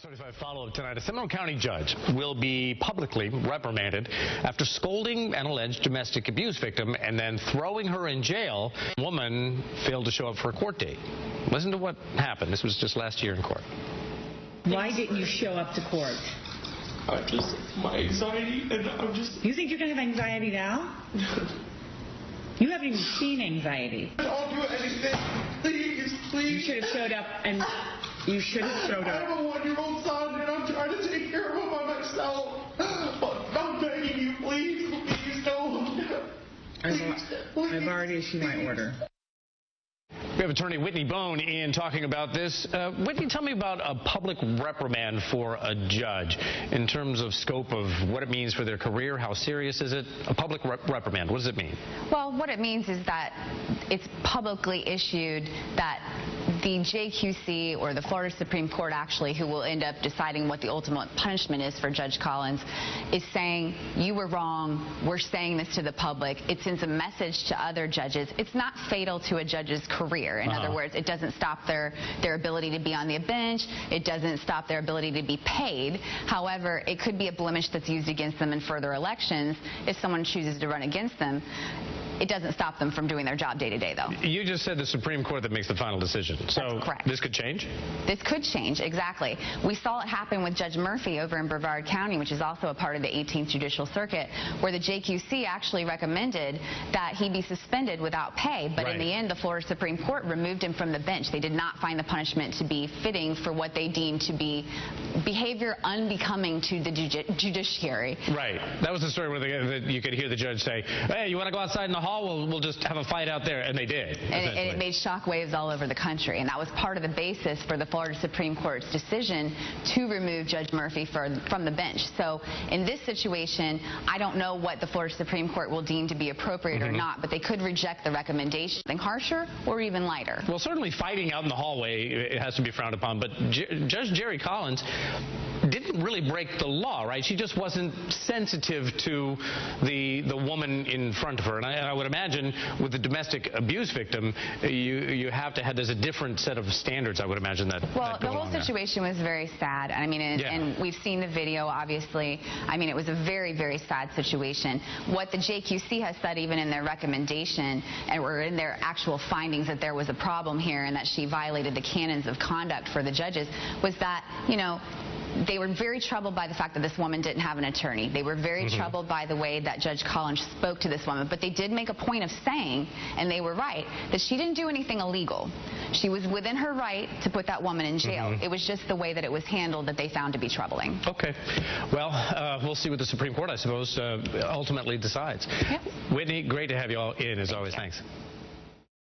6:35 follow-up tonight. A Seminole County judge will be publicly reprimanded after scolding an alleged domestic abuse victim and then throwing her in jail. A woman failed to show up for a court date. Listen to what happened. This was just last year in court. Why didn't you show up to court? My anxiety, and I'm just... You think you're going to have anxiety now? You haven't even seen anxiety. I'll do anything. Please. You should have showed up, and you should have showed up. I have a 1-year-old son, and I'm trying to take care of him by myself. But I'm begging you, please don't. I've already issued my order. We have attorney Whitney Boan in talking about this. Whitney, tell me about a public reprimand for a judge in terms of scope of what it means for their career. How serious is it? A public reprimand, what does it mean? Well, what it means is that it's publicly issued that the JQC, or the Florida Supreme Court actually, who will end up deciding what the ultimate punishment is for Judge Collins, is saying, you were wrong, we're saying this to the public. It sends a message to other judges. It's not fatal to a judge's career. In other words, it doesn't stop their ability to be on the bench. It doesn't stop their ability to be paid. However, it could be a blemish that's used against them in further elections if someone chooses to run against them. It doesn't stop them from doing their job day to day, though. You just said the Supreme Court that makes the final decision. So that's correct. This could change? This could change, exactly. We saw it happen with Judge Murphy over in Brevard County, which is also a part of the 18th Judicial Circuit, where the JQC actually recommended that he be suspended without pay. But in the end, the Florida Supreme Court removed him from the bench. They did not find the punishment to be fitting for what they deemed to be behavior unbecoming to the judiciary. Right. That was the story where you could hear the judge say, hey, you want to go outside in the hall? We'll just have a fight out there. And they did. And it made shockwaves all over the country. And that was part of the basis for the Florida Supreme Court's decision to remove Judge Murphy from the bench. So in this situation, I don't know what the Florida Supreme Court will deem to be appropriate or not, but they could reject the recommendation, something harsher or even lighter. Well, certainly fighting out in the hallway, it has to be frowned upon. But Judge Jerri Collins didn't really break the law, right? She just wasn't sensitive to the woman in front of her. And I would imagine with the domestic abuse victim, you have to have, there's a different set of standards, I would imagine, that well, the whole situation was very sad. I mean, and we've seen the video, obviously. I mean, it was a very, very sad situation. What the JQC has said, even in their recommendation, or in their actual findings, that there was a problem here and that she violated the canons of conduct for the judges, was that, you know, they were very troubled by the fact that this woman didn't have an attorney. They were very troubled by the way that Judge Collins spoke to this woman. But they did make a point of saying, and they were right, that she didn't do anything illegal. She was within her right to put that woman in jail. It was just the way that it was handled that they found to be troubling. Okay. Well, we'll see what the Supreme Court, I suppose, ultimately decides. Yep. Whitney, great to have you all in, as always. Thanks.